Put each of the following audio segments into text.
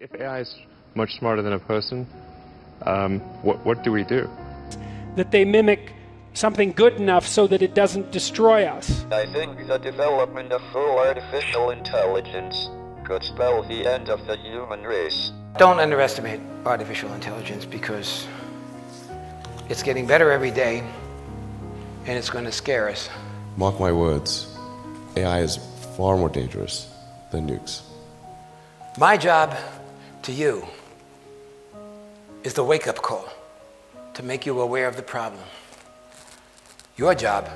If AI is much smarter than a person, what do we do? That they mimic something good enough so that it doesn't destroy us. I think the development of full artificial intelligence could spell the end of the human race. Don't underestimate artificial intelligence because it's getting better every day and it's going to scare us. Mark my words, AI is far more dangerous than nukes. My job to you is the wake-up call to make you aware of the problem. Your job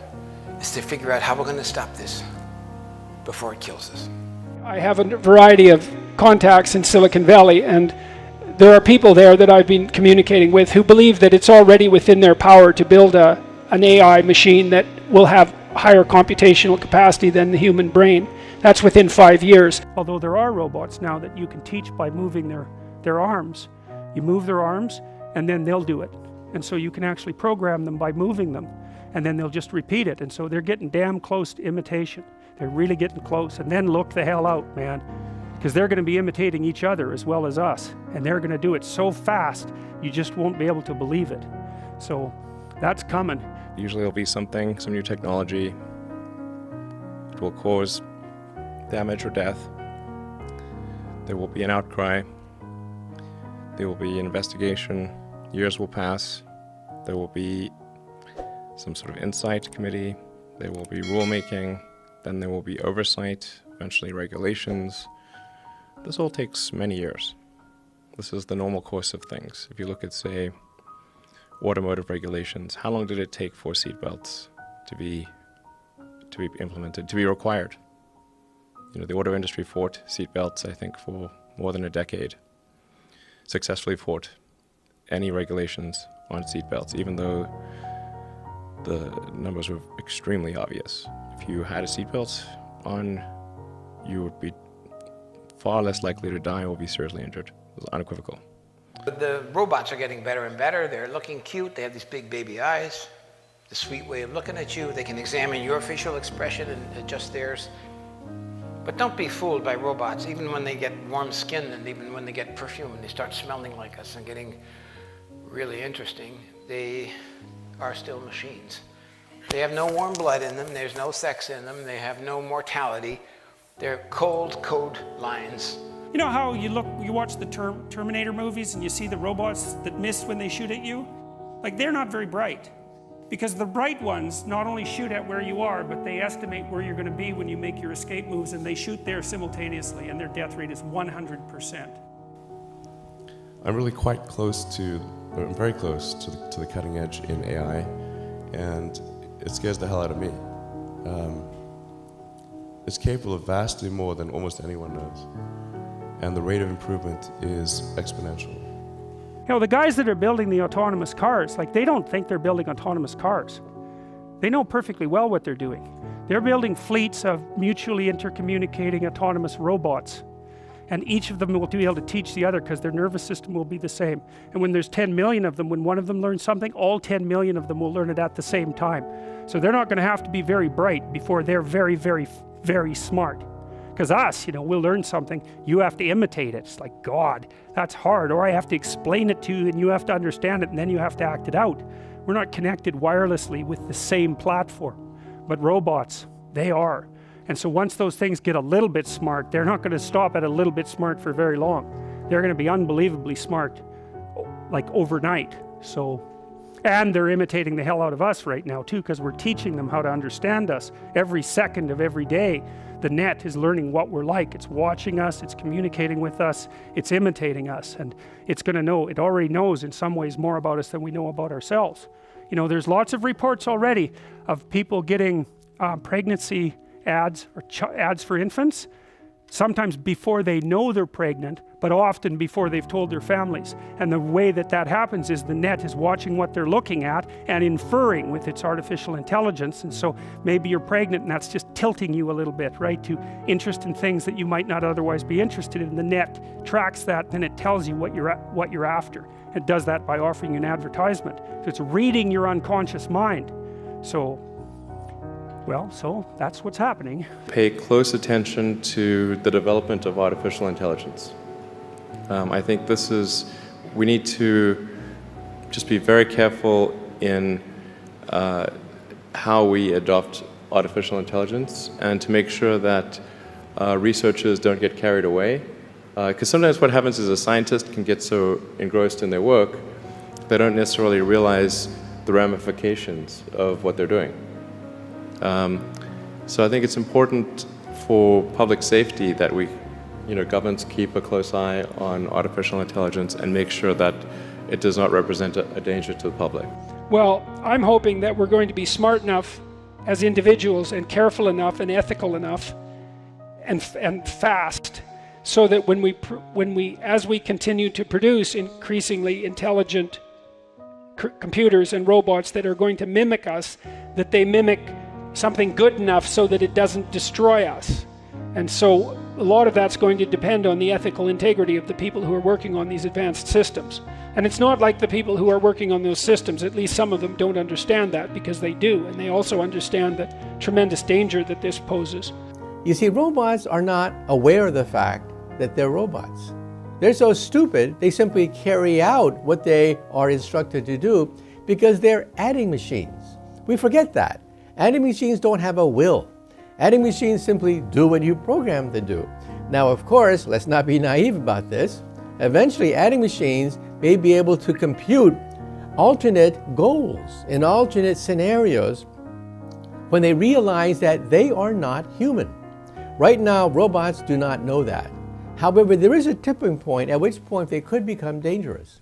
is to figure out how we're going to stop this before it kills us. I have a variety of contacts in Silicon Valley, and there are people there that I've been communicating with who believe that it's already within their power to build an AI machine that will have higher computational capacity than the human brain. That's within 5 years. Although there are robots now that you can teach by moving their arms. You move their arms and then they'll do it. And so you can actually program them by moving them and then they'll just repeat it. And so they're getting damn close to imitation. They're really getting close. And then look the hell out, man. Because they're going to be imitating each other as well as us. And they're going to do it so fast, you just won't be able to believe it. So that's coming. Usually there'll be some new technology. It will cause damage or death. There will be an outcry. There will be an investigation. Years will pass. There will be some sort of insight committee. There will be rulemaking. Then there will be oversight, eventually regulations. This all takes many years. This is the normal course of things. If you look at, say, automotive regulations, how long did it take for seatbelts to be implemented, to be required? You know, the auto industry fought seatbelts, I think, for more than a decade. Successfully fought any regulations on seatbelts, even though the numbers were extremely obvious. If you had a seatbelt on, you would be far less likely to die or be seriously injured. It was unequivocal. The robots are getting better and better. They're looking cute. They have these big baby eyes, the sweet way of looking at you. They can examine your facial expression and adjust theirs. But don't be fooled by robots, even when they get warm skin and even when they get perfume and they start smelling like us and getting really interesting, they are still machines. They have no warm blood in them, there's no sex in them, they have no mortality. They're cold code lines. You know how you watch the Terminator movies and you see the robots that miss when they shoot at you? Like, they're not very bright. Because the bright ones not only shoot at where you are, but they estimate where you're going to be when you make your escape moves, and they shoot there simultaneously, and their death rate is 100%. I'm really quite close to, or I'm very close to the cutting edge in AI, and it scares the hell out of me. It's capable of vastly more than almost anyone knows, and the rate of improvement is exponential. You know, the guys that are building the autonomous cars, like, they don't think they're building autonomous cars. They know perfectly well what they're doing. They're building fleets of mutually intercommunicating autonomous robots. And each of them will be able to teach the other because their nervous system will be the same. And when there's 10 million of them, when one of them learns something, all 10 million of them will learn it at the same time. So they're not going to have to be very bright before they're very, very, very smart. Because us, you know, we'll learn something, you have to imitate it. It's like, God, that's hard. Or I have to explain it to you and you have to understand it and then you have to act it out. We're not connected wirelessly with the same platform. But robots, they are. And so once those things get a little bit smart, they're not going to stop at a little bit smart for very long. They're going to be unbelievably smart, like overnight. And they're imitating the hell out of us right now too, because we're teaching them how to understand us. Every second of every day, the net is learning what we're like. It's watching us, it's communicating with us, it's imitating us, and it's going to know, it already knows in some ways more about us than we know about ourselves. You know, there's lots of reports already of people getting pregnancy ads or ads for infants, sometimes before they know they're pregnant, but often before they've told their families. And the way that that happens is the net is watching what they're looking at and inferring with its artificial intelligence. And so maybe you're pregnant and that's just tilting you a little bit, right, to interest in things that you might not otherwise be interested in. The net tracks that, then it tells you what you're after. It does that by offering you an advertisement. So it's reading your unconscious mind. So that's what's happening. Pay close attention to the development of artificial intelligence. I think we need to just be very careful in how we adopt artificial intelligence and to make sure that researchers don't get carried away. Because sometimes what happens is a scientist can get so engrossed in their work, they don't necessarily realize the ramifications of what they're doing. So I think it's important for public safety that governments keep a close eye on artificial intelligence and make sure that it does not represent a danger to the public. Well, I'm hoping that we're going to be smart enough as individuals and careful enough and ethical enough and fast, so that as we continue to produce increasingly intelligent computers and robots that are going to mimic us, that they mimic something good enough so that it doesn't destroy us. And so a lot of that's going to depend on the ethical integrity of the people who are working on these advanced systems. And it's not like the people who are working on those systems, at least some of them don't understand that, because they do, and they also understand the tremendous danger that this poses. You see, robots are not aware of the fact that they're robots. They're so stupid, they simply carry out what they are instructed to do because they're adding machines. We forget that. Adding machines don't have a will. Adding machines simply do what you program them to do. Now, of course, let's not be naive about this. Eventually, adding machines may be able to compute alternate goals in alternate scenarios when they realize that they are not human. Right now, robots do not know that. However, there is a tipping point at which point they could become dangerous.